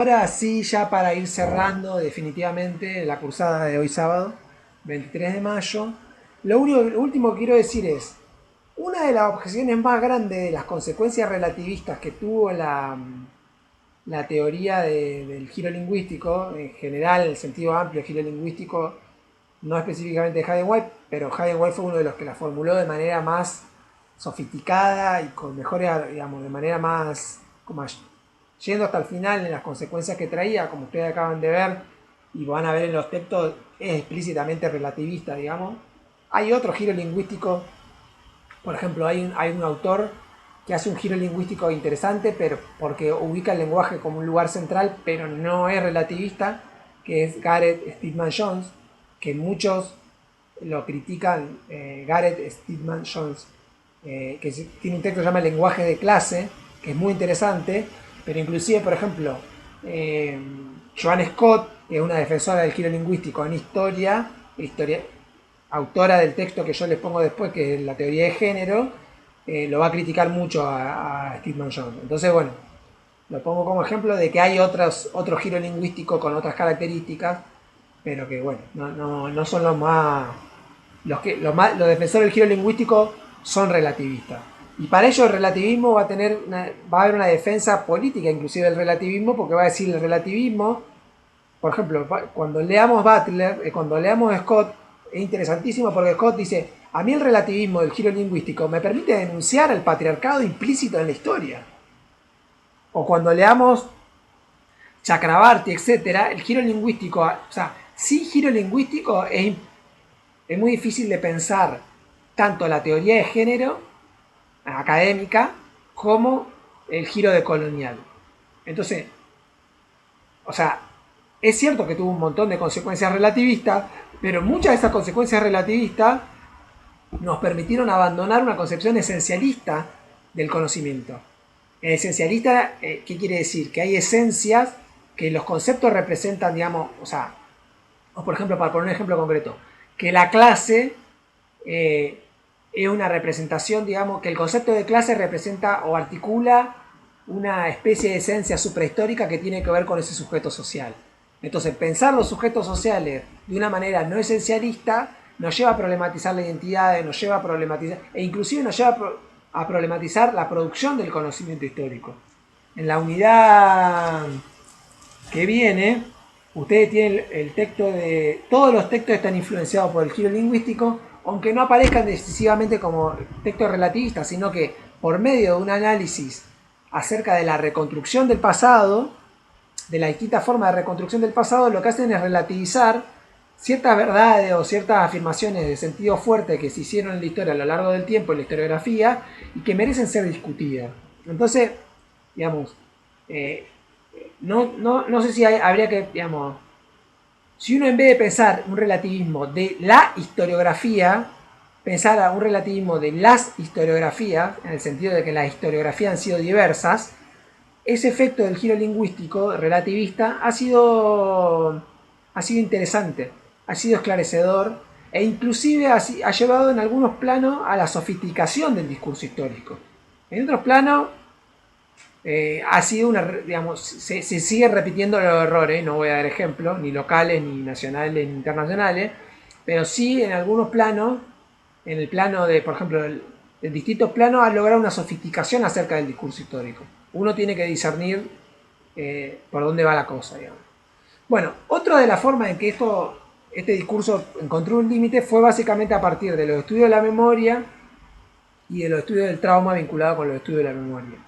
Ahora sí, ya para ir cerrando definitivamente la cursada de hoy sábado, 23 de mayo, lo último que quiero decir es, una de las objeciones más grandes de las consecuencias relativistas que tuvo la teoría del giro lingüístico, en general, en el sentido amplio, giro lingüístico, no específicamente de Hayden-White, pero Hayden-White fue uno de los que la formuló de manera más sofisticada y con mejores, digamos, de manera más, como yendo hasta el final en las consecuencias que traía, como ustedes acaban de ver y van a ver en los textos, es explícitamente relativista, digamos. Hay otro giro lingüístico, por ejemplo, hay un autor que hace un giro lingüístico interesante, pero porque ubica el lenguaje como un lugar central, pero no es relativista, que es Gareth Stedman Jones, que muchos lo critican, Gareth Stedman Jones, tiene un texto que se llama El lenguaje de clase, que es muy interesante, pero inclusive, por ejemplo, eh, Joan Scott, que es una defensora del giro lingüístico en historia, autora del texto que yo les pongo después, que es la teoría de género, lo va a criticar mucho a Stedman Jones. Entonces, bueno, lo pongo como ejemplo de que hay otro giro lingüístico con otras características, pero que, bueno, no son los más los defensores del giro lingüístico son relativistas. Y para ello el relativismo va a haber una defensa política inclusive del relativismo, porque va a decir el relativismo, por ejemplo, cuando leamos Butler, cuando leamos Scott, es interesantísimo porque Scott dice, a mí el relativismo del giro lingüístico me permite denunciar el patriarcado implícito en la historia. O cuando leamos Chakrabarty, etcétera, el giro lingüístico, o sea, sin giro lingüístico es muy difícil de pensar tanto la teoría de género académica como el giro de colonial. Entonces, o sea, es cierto que tuvo un montón de consecuencias relativistas, pero muchas de esas consecuencias relativistas nos permitieron abandonar una concepción esencialista del conocimiento. Esencialista, ¿qué quiere decir? Que hay esencias que los conceptos representan, digamos, o por ejemplo, para poner un ejemplo concreto, que la clase es una representación, digamos, que el concepto de clase representa o articula una especie de esencia suprahistórica que tiene que ver con ese sujeto social. Entonces, pensar los sujetos sociales de una manera no esencialista nos lleva a problematizar la identidad, nos lleva a problematizar, e inclusive nos lleva a problematizar la producción del conocimiento histórico. En la unidad que viene, ustedes tienen el texto de... Todos los textos están influenciados por el giro lingüístico, aunque no aparezcan decisivamente como textos relativistas, sino que por medio de un análisis acerca de la reconstrucción del pasado, de la distinta forma de reconstrucción del pasado, lo que hacen es relativizar ciertas verdades o ciertas afirmaciones de sentido fuerte que se hicieron en la historia a lo largo del tiempo, en la historiografía, y que merecen ser discutidas. Entonces, digamos, no sé si habría que, digamos, si uno en vez de pensar un relativismo de la historiografía, pensara un relativismo de las historiografías, en el sentido de que las historiografías han sido diversas, ese efecto del giro lingüístico relativista ha sido interesante, ha sido esclarecedor e inclusive ha llevado en algunos planos a la sofisticación del discurso histórico. En otros planos ha sido digamos, se siguen repitiendo los errores, no voy a dar ejemplos, ni locales, ni nacionales, ni internacionales, pero sí en algunos planos, en el plano de, por ejemplo, en distintos planos, ha logrado una sofisticación acerca del discurso histórico. Uno tiene que discernir por dónde va la cosa, digamos. Bueno, otra de las formas en que este discurso encontró un límite fue básicamente a partir de los estudios de la memoria y de los estudios del trauma vinculado con los estudios de la memoria.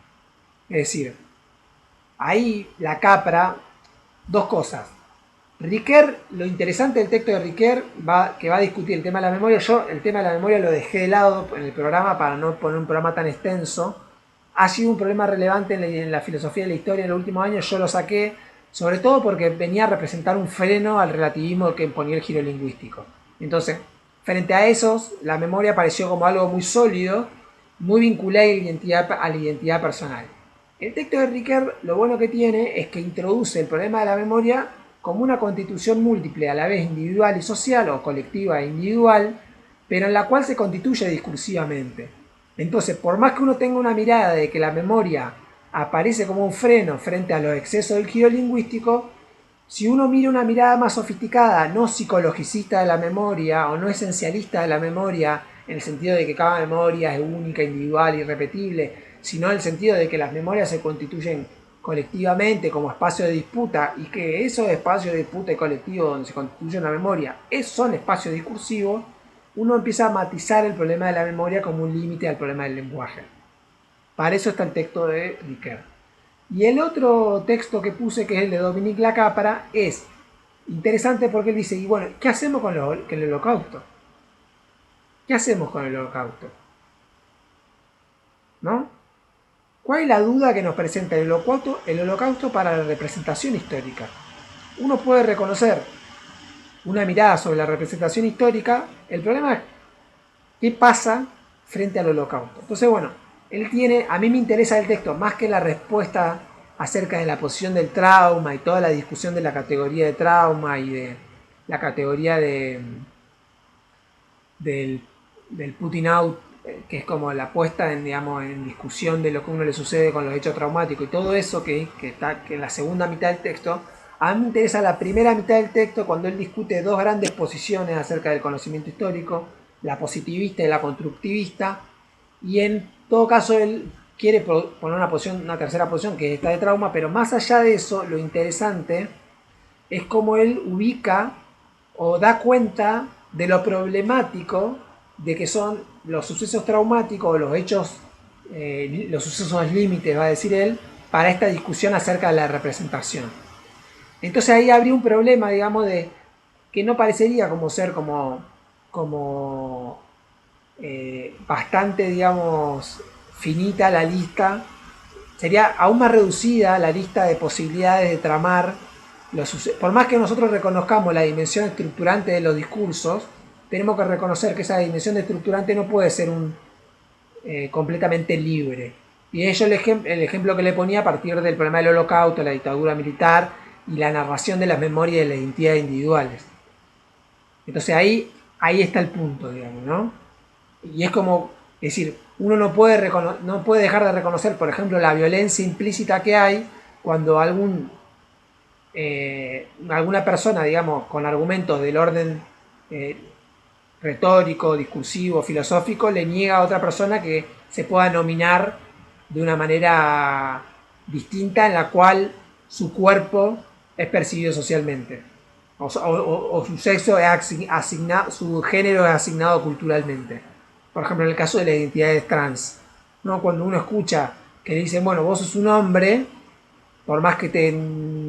Es decir, ahí la capra, dos cosas. Riquer, lo interesante del texto de Riquer, que va a discutir el tema de la memoria, yo el tema de la memoria lo dejé de lado en el programa para no poner un programa tan extenso. Ha sido un problema relevante en la filosofía de la historia en los últimos años, yo lo saqué, sobre todo porque venía a representar un freno al relativismo que imponía el giro lingüístico. Entonces, frente a esos, la memoria apareció como algo muy sólido, muy vinculado a la identidad personal. El texto de Riquer lo bueno que tiene es que introduce el problema de la memoria como una constitución múltiple, a la vez individual y social, o colectiva e individual, pero en la cual se constituye discursivamente. Entonces, por más que uno tenga una mirada de que la memoria aparece como un freno frente a los excesos del giro lingüístico, si uno mira una mirada más sofisticada, no psicologicista de la memoria o no esencialista de la memoria, en el sentido de que cada memoria es única, individual, irrepetible, sino en el sentido de que las memorias se constituyen colectivamente como espacio de disputa y que esos espacios de disputa y colectivo donde se constituye una memoria son espacios discursivos, uno empieza a matizar el problema de la memoria como un límite al problema del lenguaje. Para eso está el texto de Ricoeur. Y el otro texto que puse, que es el de Dominique Lacapra, es interesante porque él dice, y bueno, ¿qué hacemos con el holocausto? ¿Qué hacemos con el holocausto? ¿No? ¿Cuál es la duda que nos presenta el holocausto para la representación histórica? Uno puede reconocer una mirada sobre la representación histórica, el problema es qué pasa frente al holocausto. Entonces, bueno, a mí me interesa el texto más que la respuesta acerca de la posición del trauma y toda la discusión de la categoría de trauma y de la categoría del putting out, que es como la puesta en discusión de lo que a uno le sucede con los hechos traumáticos y todo eso que en la segunda mitad del texto. A mí me interesa la primera mitad del texto cuando él discute dos grandes posiciones acerca del conocimiento histórico, la positivista y la constructivista, y en todo caso él quiere poner una tercera posición que es esta de trauma, pero más allá de eso, lo interesante es cómo él ubica o da cuenta de lo problemático de que son los sucesos traumáticos, los sucesos límites, va a decir él, para esta discusión acerca de la representación. Entonces ahí habría un problema, digamos, de que no parecería como ser bastante, digamos, finita la lista. Sería aún más reducida la lista de posibilidades de tramar. Por más que nosotros reconozcamos la dimensión estructurante de los discursos, tenemos que reconocer que esa dimensión estructurante no puede ser completamente libre. Y ello el ejemplo que le ponía a partir del problema del holocausto, la dictadura militar y la narración de las memorias de las identidades individuales. Entonces ahí está el punto, digamos, ¿no? Y es como, es decir, uno no puede dejar de reconocer, por ejemplo, la violencia implícita que hay cuando alguna persona, digamos, con argumentos del orden retórico, discursivo, filosófico, le niega a otra persona que se pueda nominar de una manera distinta en la cual su cuerpo es percibido socialmente. O su sexo es asignado, su género es asignado culturalmente. Por ejemplo, en el caso de las identidades trans, ¿no? Cuando uno escucha que dicen, bueno, vos sos un hombre, por más que te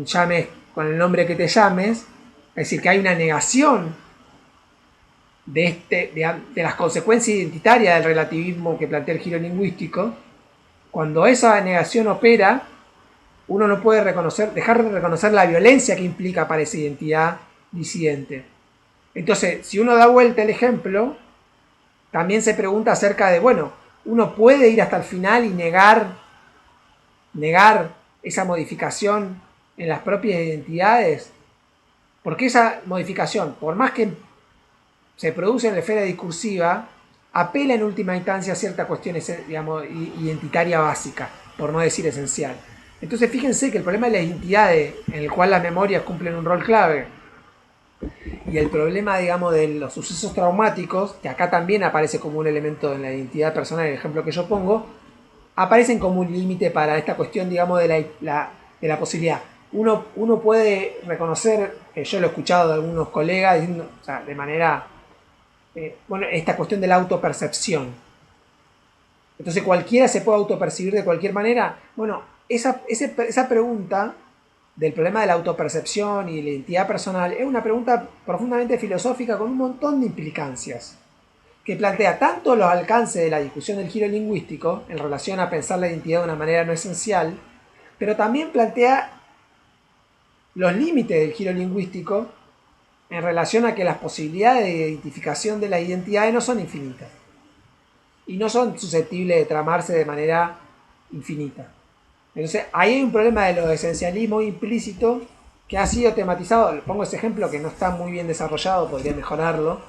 llames con el nombre que te llames, es decir, que hay una negación de las consecuencias identitarias del relativismo que plantea el giro lingüístico. Cuando esa negación opera, uno no puede dejar de reconocer la violencia que implica para esa identidad disidente. Entonces, si uno da vuelta el ejemplo, también se pregunta acerca de, bueno, uno puede ir hasta el final y negar esa modificación en las propias identidades, porque esa modificación, por más que se produce en la esfera discursiva, apela en última instancia a cierta cuestión, digamos, identitaria básica, por no decir esencial. Entonces fíjense que el problema de las identidades, en el cual las memorias cumplen un rol clave, y el problema, digamos, de los sucesos traumáticos, que acá también aparece como un elemento en la identidad personal, el ejemplo que yo pongo, aparecen como un límite para esta cuestión, digamos, de la posibilidad. Uno puede reconocer, yo lo he escuchado de algunos colegas, diciendo, o sea, de manera, bueno, esta cuestión de la autopercepción. Entonces cualquiera se puede autopercibir de cualquier manera. Bueno, esa pregunta del problema de la autopercepción y de la identidad personal es una pregunta profundamente filosófica con un montón de implicancias, que plantea tanto los alcances de la discusión del giro lingüístico en relación a pensar la identidad de una manera no esencial, pero también plantea los límites del giro lingüístico en relación a que las posibilidades de identificación de las identidades no son infinitas y no son susceptibles de tramarse de manera infinita. Entonces ahí hay un problema de los esencialismos implícitos que ha sido tematizado. Pongo ese ejemplo que no está muy bien desarrollado, podría mejorarlo.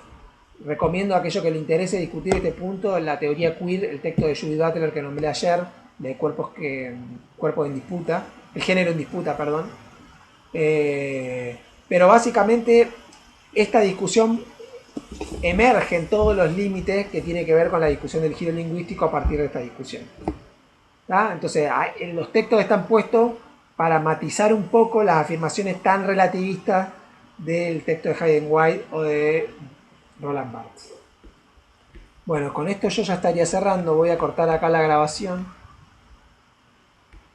Recomiendo a aquello que le interese discutir este punto en la teoría queer, el texto de Judith Butler que nombré ayer, de cuerpos en disputa, el género en disputa, perdón. Pero básicamente esta discusión emerge en todos los límites que tiene que ver con la discusión del giro lingüístico a partir de esta discusión. ¿Tá? Entonces, los textos están puestos para matizar un poco las afirmaciones tan relativistas del texto de Hayden White o de Roland Barthes. Bueno, con esto yo ya estaría cerrando, voy a cortar acá la grabación.